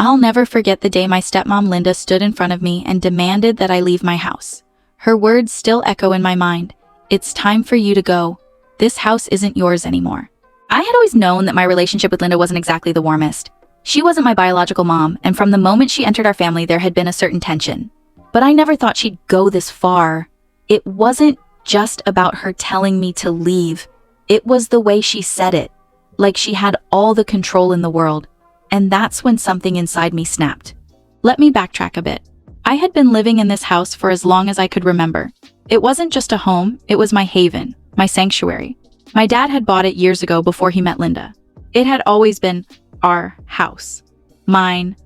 I'll never forget the day my stepmom Linda stood in front of me and demanded that I leave my house. Her words still echo in my mind. "It's time for you to go. This house isn't yours anymore." I had always known that my relationship with Linda wasn't exactly the warmest. She wasn't my biological mom, and from the moment she entered our family, there had been a certain tension. But I never thought she'd go this far. It wasn't just about her telling me to leave. It was the way she said it, like she had all the control in the world. And that's when something inside me snapped. Let me backtrack a bit. I had been living in this house for as long as I could remember. It wasn't just a home, it was my haven, my sanctuary. My dad had bought it years ago before he met Linda. It had always been our house. Mine,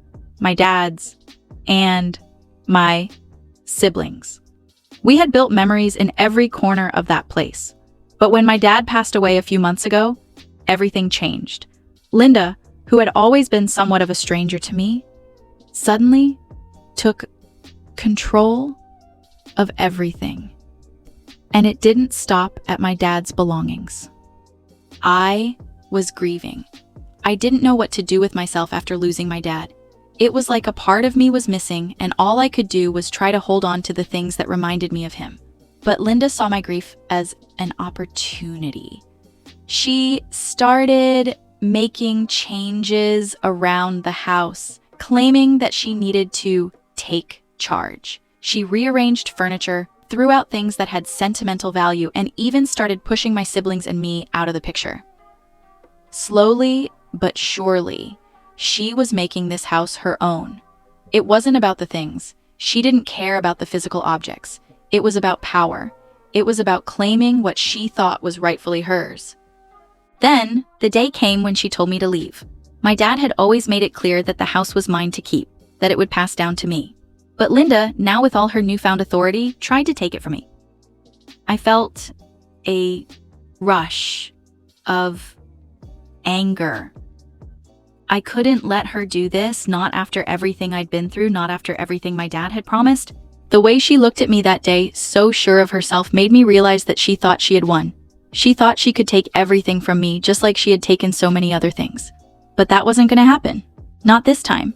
my dad's, and my siblings. We had built memories in every corner of that place. But when my dad passed away a few months ago, everything changed. Linda, who had always been somewhat of a stranger to me, suddenly took control of everything. And it didn't stop at my dad's belongings. I was grieving. I didn't know what to do with myself after losing my dad. It was like a part of me was missing, and all I could do was try to hold on to the things that reminded me of him. But Linda saw my grief as an opportunity. She started making changes around the house, claiming that she needed to take charge. She rearranged furniture, threw out things that had sentimental value, and even started pushing my siblings and me out of the picture. Slowly but surely, she was making this house her own. It wasn't about the things. She didn't care about the physical objects. It was about power. It was about claiming what she thought was rightfully hers. Then, the day came when she told me to leave. My dad had always made it clear that the house was mine to keep, that it would pass down to me. But Linda, now with all her newfound authority, tried to take it from me. I felt a rush of anger. I couldn't let her do this, not after everything I'd been through, not after everything my dad had promised. The way she looked at me that day, so sure of herself, made me realize that she thought she had won. She thought she could take everything from me, just like she had taken so many other things. But that wasn't going to happen. Not this time.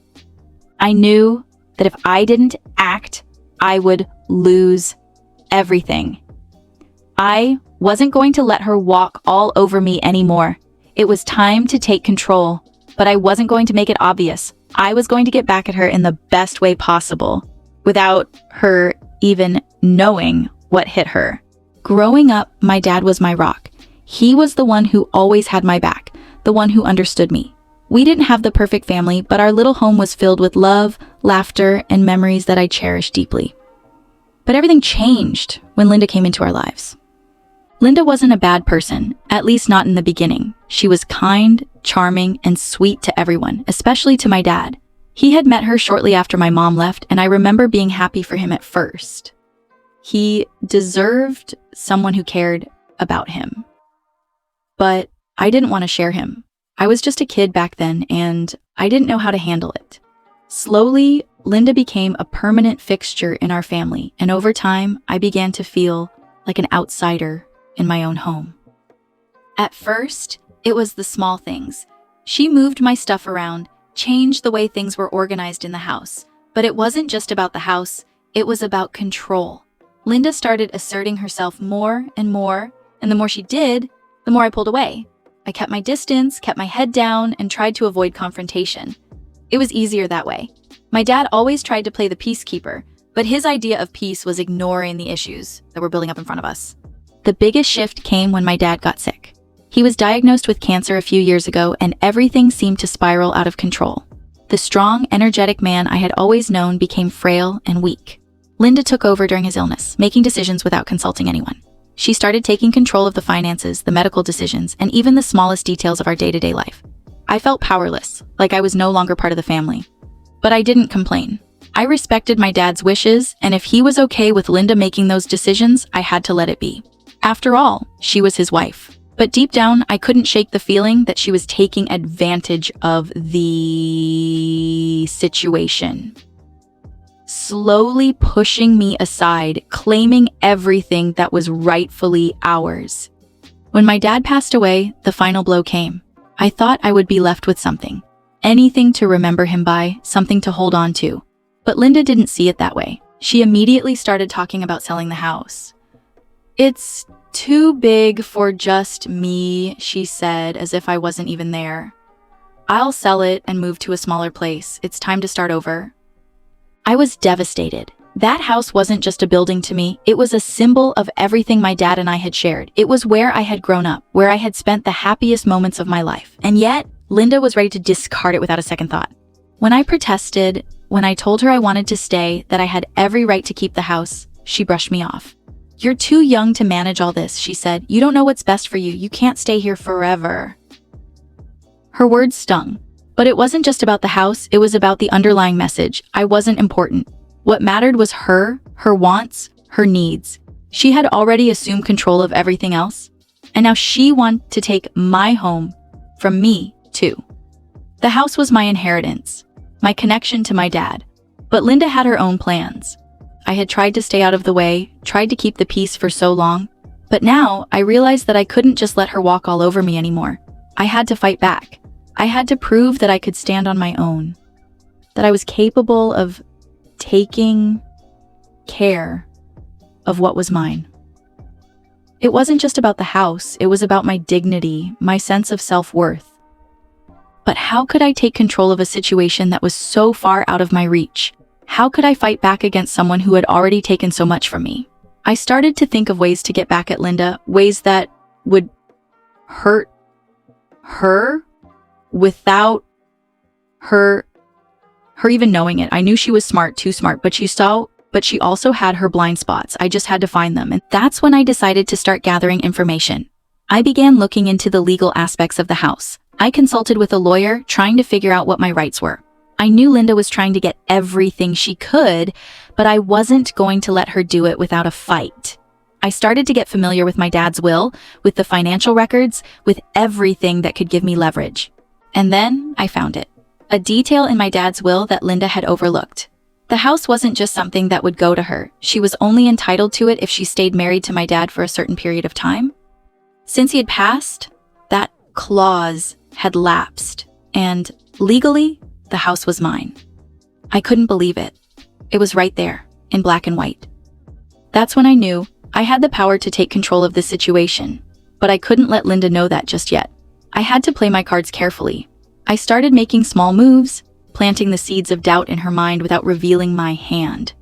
I knew that if I didn't act, I would lose everything. I wasn't going to let her walk all over me anymore. It was time to take control, but I wasn't going to make it obvious. I was going to get back at her in the best way possible, without her even knowing what hit her. Growing up, my dad was my rock. He was the one who always had my back, the one who understood me. We didn't have the perfect family, but our little home was filled with love, laughter, and memories that I cherish deeply. But everything changed when Linda came into our lives. Linda wasn't a bad person, at least not in the beginning. She was kind, charming, and sweet to everyone, especially to my dad. He had met her shortly after my mom left, and I remember being happy for him at first. He deserved someone who cared about him. But I didn't want to share him. I was just a kid back then, and I didn't know how to handle it. Slowly, Linda became a permanent fixture in our family, and over time, I began to feel like an outsider in my own home. At first, it was the small things. She moved my stuff around, changed the way things were organized in the house. But it wasn't just about the house, it was about control. Linda started asserting herself more, and the more she did, the more I pulled away. I kept my distance, kept my head down, and tried to avoid confrontation. It was easier that way. My dad always tried to play the peacekeeper, but his idea of peace was ignoring the issues that were building up in front of us. The biggest shift came when my dad got sick. He was diagnosed with cancer a few years ago, and everything seemed to spiral out of control. The strong, energetic man I had always known became frail and weak. Linda took over during his illness, making decisions without consulting anyone. She started taking control of the finances, the medical decisions, and even the smallest details of our day-to-day life. I felt powerless, like I was no longer part of the family. But I didn't complain. I respected my dad's wishes, and if he was okay with Linda making those decisions, I had to let it be. After all, she was his wife. But deep down, I couldn't shake the feeling that she was taking advantage of the situation. Slowly pushing me aside, claiming everything that was rightfully ours. When my dad passed away, the final blow came. I thought I would be left with something. Anything to remember him by, something to hold on to. But Linda didn't see it that way. She immediately started talking about selling the house. "It's too big for just me," she said, as if I wasn't even there. "I'll sell it and move to a smaller place. It's time to start over." I was devastated. That house wasn't just a building to me. It was a symbol of everything my dad and I had shared. It was where I had grown up, where I had spent the happiest moments of my life. And yet, Linda was ready to discard it without a second thought. When I protested, when I told her I wanted to stay, that I had every right to keep the house, she brushed me off. "You're too young to manage all this," she said. "You don't know what's best for you. You can't stay here forever." Her words stung. But it wasn't just about the house, it was about the underlying message. I wasn't important. What mattered was her wants, her needs. She had already assumed control of everything else, and now she wanted to take my home from me, too. The house was my inheritance, my connection to my dad. But Linda had her own plans. I had tried to stay out of the way, tried to keep the peace for so long, but now I realized that I couldn't just let her walk all over me anymore. I had to fight back. I had to prove that I could stand on my own, that I was capable of taking care of what was mine. It wasn't just about the house, it was about my dignity, my sense of self-worth. But how could I take control of a situation that was so far out of my reach? How could I fight back against someone who had already taken so much from me? I started to think of ways to get back at Linda, ways that would hurt her without her even knowing it. I knew she was smart, too smart, but she also had her blind spots. I just had to find them. And that's when I decided to start gathering information. I began looking into the legal aspects of the house. I consulted with a lawyer, trying to figure out what my rights were. I knew Linda was trying to get everything she could, but I wasn't going to let her do it without a fight. I started to get familiar with my dad's will, with the financial records, with everything that could give me leverage. And then I found it. A detail in my dad's will that Linda had overlooked. The house wasn't just something that would go to her. She was only entitled to it if she stayed married to my dad for a certain period of time. Since he had passed, that clause had lapsed, and legally, the house was mine. I couldn't believe it. It was right there, in black and white. That's when I knew I had the power to take control of the situation, but I couldn't let Linda know that just yet. I had to play my cards carefully. I started making small moves, planting the seeds of doubt in her mind without revealing my hand.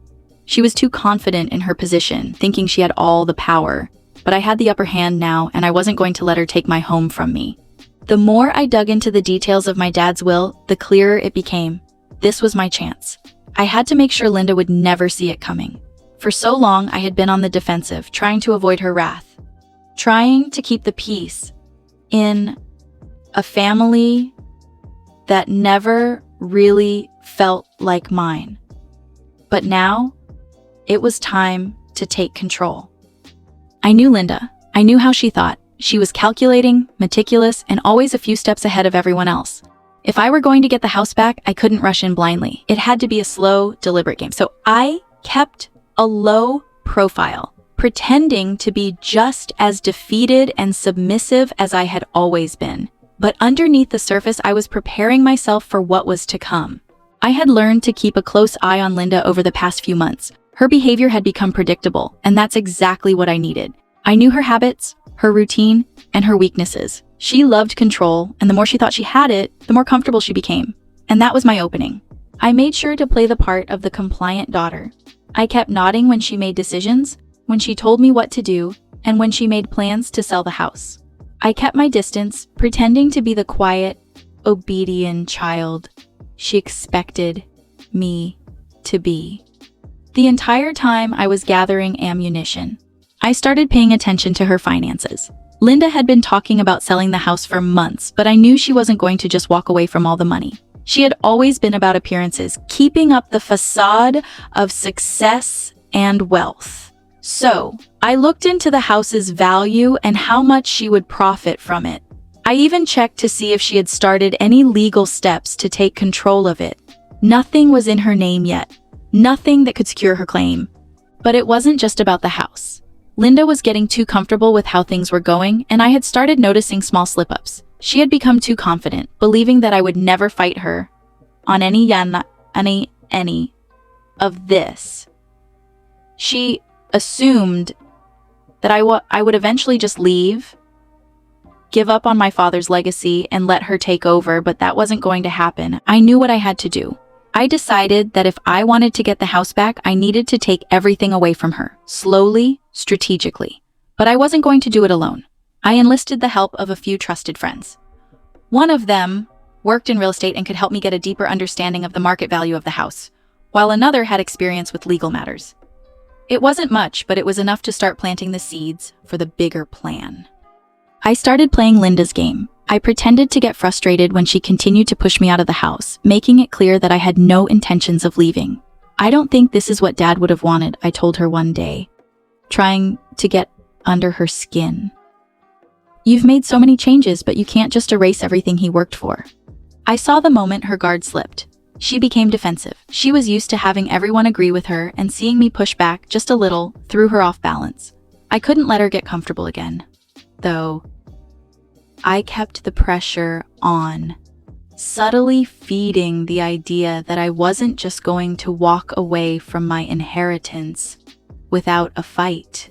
She was too confident in her position, thinking she had all the power, but I had the upper hand now, and I wasn't going to let her take my home from me. The more I dug into the details of my dad's will, the clearer it became. This was my chance. I had to make sure Linda would never see it coming. For so long, I had been on the defensive, trying to avoid her wrath, trying to keep the peace in a family that never really felt like mine. But now, it was time to take control. I knew Linda. I knew how she thought. She was calculating, meticulous, and always a few steps ahead of everyone else. If I were going to get the house back, I couldn't rush in blindly. It had to be a slow, deliberate game. So I kept a low profile, pretending to be just as defeated and submissive as I had always been. But underneath the surface, I was preparing myself for what was to come. I had learned to keep a close eye on Linda over the past few months. Her behavior had become predictable, and that's exactly what I needed. I knew her habits, her routine, and her weaknesses. She loved control, and the more she thought she had it, the more comfortable she became. And that was my opening. I made sure to play the part of the compliant daughter. I kept nodding when she made decisions, when she told me what to do, and when she made plans to sell the house. I kept my distance, pretending to be the quiet, obedient child she expected me to be. The entire time I was gathering ammunition, I started paying attention to her finances. Linda had been talking about selling the house for months, but I knew she wasn't going to just walk away from all the money. She had always been about appearances, keeping up the facade of success and wealth. So, I looked into the house's value and how much she would profit from it. I even checked to see if she had started any legal steps to take control of it. Nothing was in her name yet. Nothing that could secure her claim. But it wasn't just about the house. Linda was getting too comfortable with how things were going, and I had started noticing small slip-ups. She had become too confident, believing that I would never fight her on any of this. She assumed that I would eventually just leave, give up on my father's legacy, and let her take over, but that wasn't going to happen. I knew what I had to do. I decided that if I wanted to get the house back, I needed to take everything away from her, slowly, strategically. But I wasn't going to do it alone. I enlisted the help of a few trusted friends. One of them worked in real estate and could help me get a deeper understanding of the market value of the house, while another had experience with legal matters. It wasn't much, but it was enough to start planting the seeds for the bigger plan. I started playing Linda's game. I pretended to get frustrated when she continued to push me out of the house, making it clear that I had no intentions of leaving. "I don't think this is what Dad would have wanted," I told her one day, trying to get under her skin. "You've made so many changes, but you can't just erase everything he worked for." I saw the moment her guard slipped. She became defensive. She was used to having everyone agree with her, and seeing me push back just a little threw her off balance. I couldn't let her get comfortable again, though. I kept the pressure on, subtly feeding the idea that I wasn't just going to walk away from my inheritance without a fight.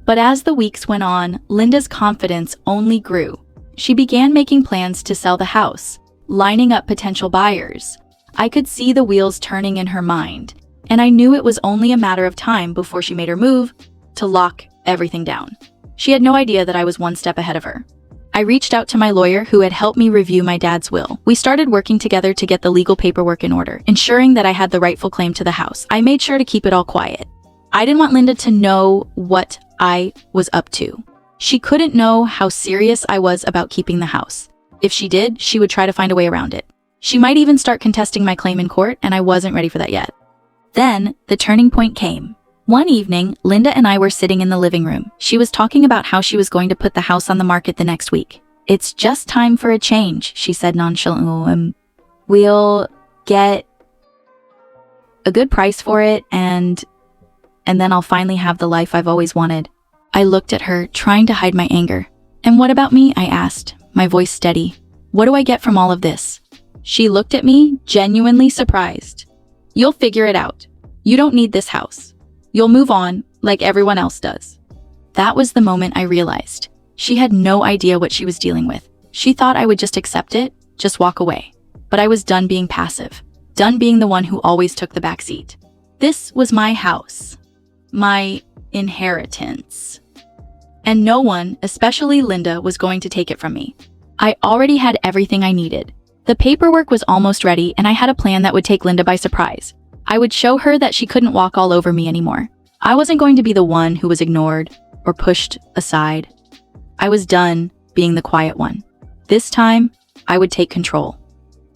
But as the weeks went on, Linda's confidence only grew. She began making plans to sell the house, lining up potential buyers. I could see the wheels turning in her mind, and I knew it was only a matter of time before she made her move to lock everything down. She had no idea that I was one step ahead of her. I reached out to my lawyer, who had helped me review my dad's will. We started working together to get the legal paperwork in order, ensuring that I had the rightful claim to the house. I made sure to keep it all quiet. I didn't want Linda to know what I was up to. She couldn't know how serious I was about keeping the house. If she did, she would try to find a way around it. She might even start contesting my claim in court, and I wasn't ready for that yet. Then, the turning point came. One evening, Linda and I were sitting in the living room. She was talking about how she was going to put the house on the market the next week. "It's just time for a change," she said nonchalantly. "We'll get a good price for it, and then I'll finally have the life I've always wanted." I looked at her, trying to hide my anger. "And what about me?" I asked, my voice steady. "What do I get from all of this?" She looked at me, genuinely surprised. "You'll figure it out. You don't need this house. You'll move on, like everyone else does." That was the moment I realized. She had no idea what she was dealing with. She thought I would just accept it, just walk away. But I was done being passive, done being the one who always took the back seat. This was my house, my inheritance. And no one, especially Linda, was going to take it from me. I already had everything I needed. The paperwork was almost ready, and I had a plan that would take Linda by surprise. I would show her that she couldn't walk all over me anymore. I wasn't going to be the one who was ignored or pushed aside. I was done being the quiet one. This time, I would take control.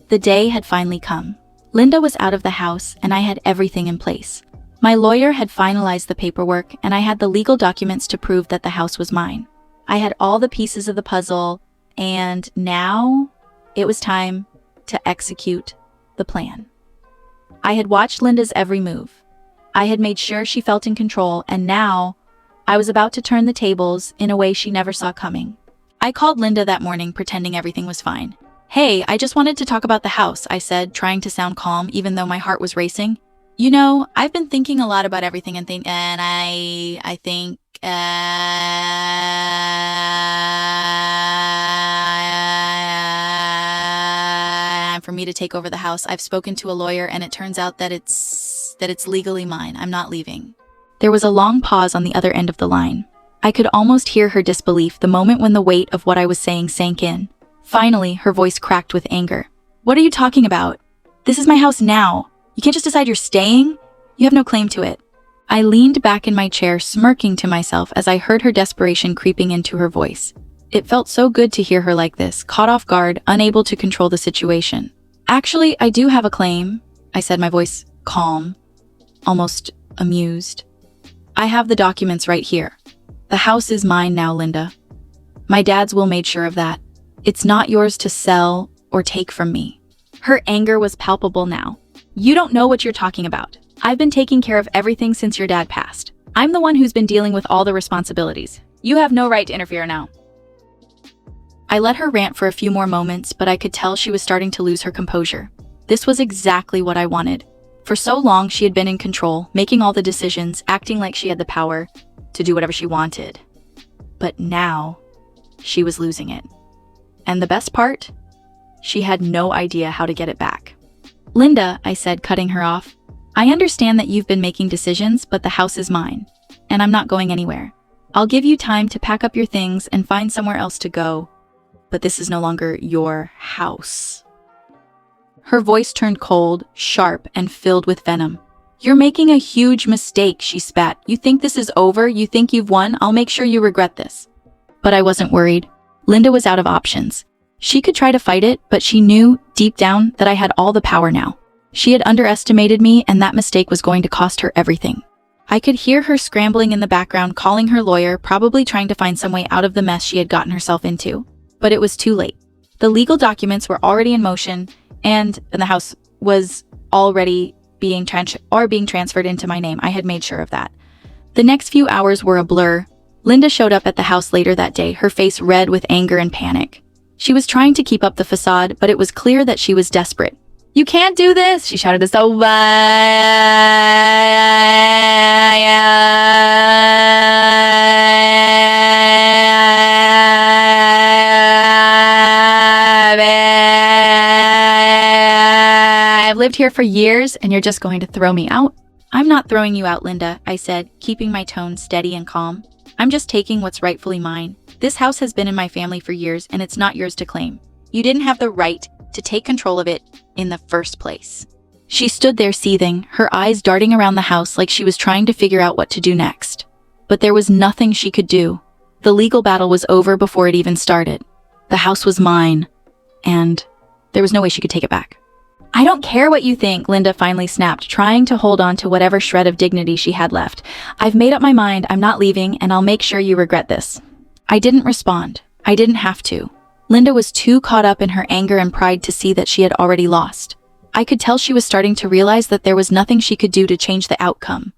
The day had finally come. Linda was out of the house, and I had everything in place. My lawyer had finalized the paperwork, and I had the legal documents to prove that the house was mine. I had all the pieces of the puzzle, and now it was time to execute the plan. I had watched Linda's every move. I had made sure she felt in control, and now I was about to turn the tables in a way she never saw coming. I called Linda that morning, pretending everything was fine. "Hey, I just wanted to talk about the house," I said, trying to sound calm even though my heart was racing. "You know, I've been thinking a lot about everything and I think for me to take over the house. I've spoken to a lawyer, and it turns out that it's legally mine. I'm not leaving." There was a long pause on the other end of the line. I could almost hear her disbelief the moment when the weight of what I was saying sank in. Finally, her voice cracked with anger. "What are you talking about? This is my house now. You can't just decide you're staying. You have no claim to it." I leaned back in my chair, smirking to myself as I heard her desperation creeping into her voice. It felt so good to hear her like this, caught off guard, unable to control the situation. "Actually, I do have a claim," I said, my voice calm, almost amused. "I have the documents right here. The house is mine now, Linda. My dad's will made sure of that. It's not yours to sell or take from me." Her anger was palpable now. "You don't know what you're talking about. I've been taking care of everything since your dad passed. I'm the one who's been dealing with all the responsibilities. You have no right to interfere now." I let her rant for a few more moments, but I could tell she was starting to lose her composure. This was exactly what I wanted. For so long, she had been in control, making all the decisions, acting like she had the power to do whatever she wanted. But now, she was losing it. And the best part? She had no idea how to get it back. Linda, I said, cutting her off, I understand that you've been making decisions, but the house is mine, and I'm not going anywhere. I'll give you time to pack up your things and find somewhere else to go, but this is no longer your house. Her voice turned cold, sharp, and filled with venom. You're making a huge mistake, she spat. You think this is over? You think you've won? I'll make sure you regret this. But I wasn't worried. Linda was out of options. She could try to fight it, but she knew, deep down, that I had all the power now. She had underestimated me, and that mistake was going to cost her everything. I could hear her scrambling in the background, calling her lawyer, probably trying to find some way out of the mess she had gotten herself into. But it was too late. The legal documents were already in motion, and the house was already being transferred into my name. I had made sure of that. The next few hours were a blur. Linda showed up at the house later that day, her face red with anger and panic. She was trying to keep up the facade, but it was clear that she was desperate. You can't do this, she shouted as though I've lived here for years and you're just going to throw me out? I'm not throwing you out, Linda, I said, keeping my tone steady and calm. I'm just taking what's rightfully mine. This house has been in my family for years and it's not yours to claim. You didn't have the right to take control of it in the first place. She stood there seething, her eyes darting around the house like she was trying to figure out what to do next. But there was nothing she could do. The legal battle was over before it even started. The house was mine, and there was no way she could take it back. I don't care what you think, Linda finally snapped, trying to hold on to whatever shred of dignity she had left. I've made up my mind, I'm not leaving, and I'll make sure you regret this. I didn't respond. I didn't have to. Linda was too caught up in her anger and pride to see that she had already lost. I could tell she was starting to realize that there was nothing she could do to change the outcome.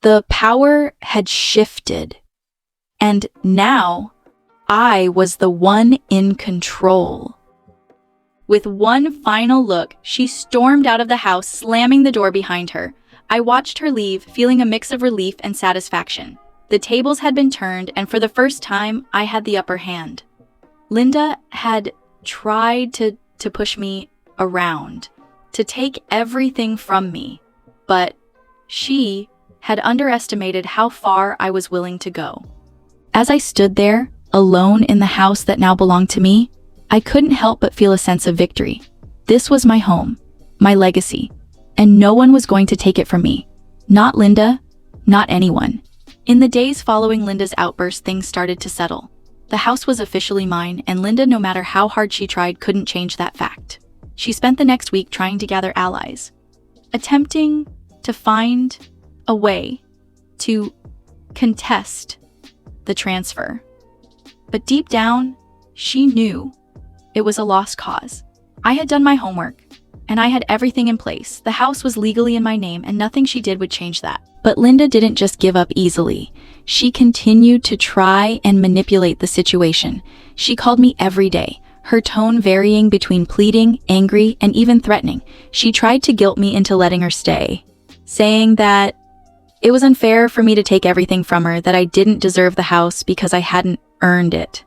The power had shifted, and now I was the one in control. With one final look, she stormed out of the house, slamming the door behind her. I watched her leave, feeling a mix of relief and satisfaction. The tables had been turned, and for the first time, I had the upper hand. Linda had tried to push me around, to take everything from me, but she had underestimated how far I was willing to go. As I stood there, alone in the house that now belonged to me, I couldn't help but feel a sense of victory. This was my home, my legacy, and no one was going to take it from me. Not Linda, not anyone. In the days following Linda's outburst, things started to settle. The house was officially mine, and Linda, no matter how hard she tried, couldn't change that fact. She spent the next week trying to gather allies, attempting to find a way to contest the transfer. But deep down, she knew it was a lost cause. I had done my homework, and I had everything in place. The house was legally in my name, and nothing she did would change that. But Linda didn't just give up easily. She continued to try and manipulate the situation. She called me every day, her tone varying between pleading, angry, and even threatening. She tried to guilt me into letting her stay, saying that it was unfair for me to take everything from her, that I didn't deserve the house because I hadn't earned it.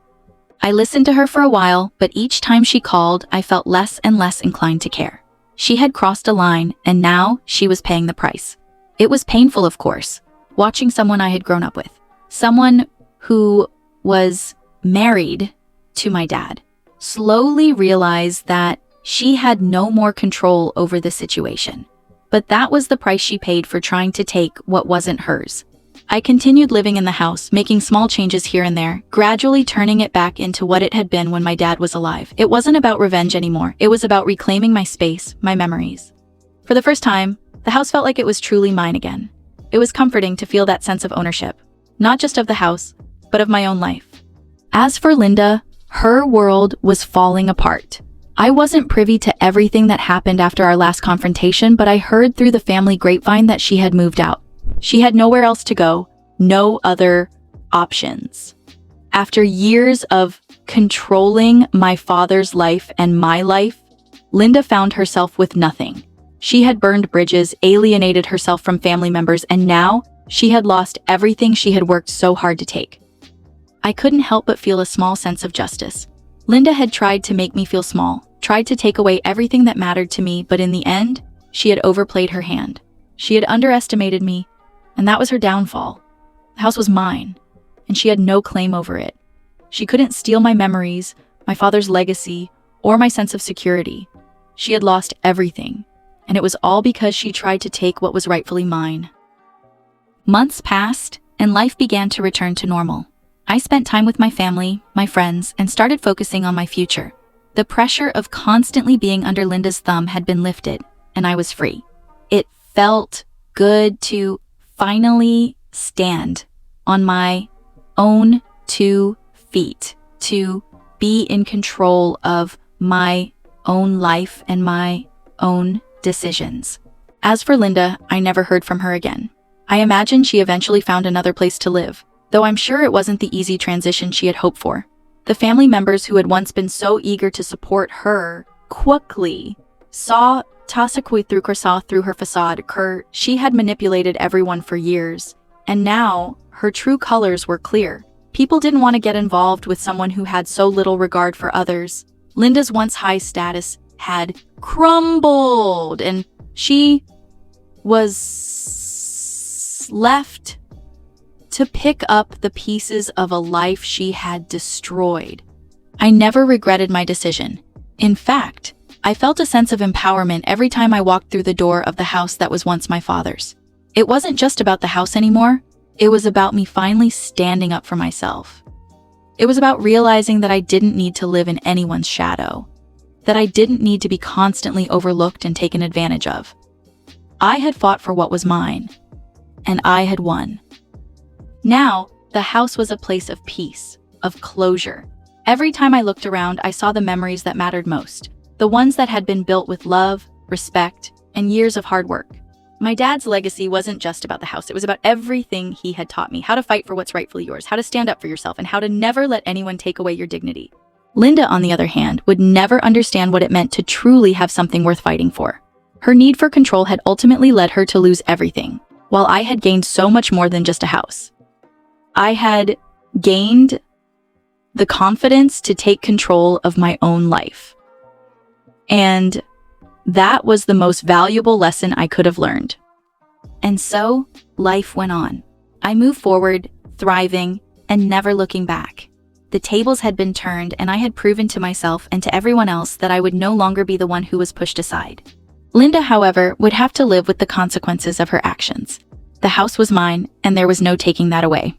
I listened to her for a while, but each time she called, I felt less and less inclined to care. She had crossed a line, and now she was paying the price. It was painful, of course, watching someone I had grown up with, someone who was married to my dad, slowly realize that she had no more control over the situation. But that was the price she paid for trying to take what wasn't hers. I continued living in the house, making small changes here and there, gradually turning it back into what it had been when my dad was alive. It wasn't about revenge anymore. It was about reclaiming my space, my memories. For the first time, the house felt like it was truly mine again. It was comforting to feel that sense of ownership, not just of the house, but of my own life. As for Linda, her world was falling apart. I wasn't privy to everything that happened after our last confrontation, but I heard through the family grapevine that she had moved out. She had nowhere else to go, no other options. After years of controlling my father's life and my life, Linda found herself with nothing. She had burned bridges, alienated herself from family members, and now she had lost everything she had worked so hard to take. I couldn't help but feel a small sense of justice. Linda had tried to make me feel small, tried to take away everything that mattered to me, but in the end, she had overplayed her hand. She had underestimated me, and that was her downfall. The house was mine, and she had no claim over it. She couldn't steal my memories, my father's legacy, or my sense of security. She had lost everything, and it was all because she tried to take what was rightfully mine. Months passed, and life began to return to normal. I spent time with my family, my friends, and started focusing on my future. The pressure of constantly being under Linda's thumb had been lifted, and I was free. It felt good to finally stand on my own 2 feet, to be in control of my own life and my own decisions. As for Linda, I never heard from her again. I imagine she eventually found another place to live, though I'm sure it wasn't the easy transition she had hoped for. The family members who had once been so eager to support her quickly saw through her facade. She had manipulated everyone for years, and now her true colors were clear. People didn't want to get involved with someone who had so little regard for others. Linda's once high status had crumbled, and she was left to pick up the pieces of a life she had destroyed. I never regretted my decision. In fact, I felt a sense of empowerment every time I walked through the door of the house that was once my father's. It wasn't just about the house anymore. It was about me finally standing up for myself. It was about realizing that I didn't need to live in anyone's shadow, that I didn't need to be constantly overlooked and taken advantage of. I had fought for what was mine, and I had won. Now, the house was a place of peace, of closure. Every time I looked around, I saw the memories that mattered most, the ones that had been built with love, respect, and years of hard work. My dad's legacy wasn't just about the house. It was about everything he had taught me: how to fight for what's rightfully yours, how to stand up for yourself, and how to never let anyone take away your dignity. Linda, on the other hand, would never understand what it meant to truly have something worth fighting for. Her need for control had ultimately led her to lose everything, while I had gained so much more than just a house. I had gained the confidence to take control of my own life. And that was the most valuable lesson I could have learned. And so, life went on. I moved forward, thriving, and never looking back. The tables had been turned, and I had proven to myself and to everyone else that I would no longer be the one who was pushed aside. Linda, however, would have to live with the consequences of her actions. The house was mine, and there was no taking that away.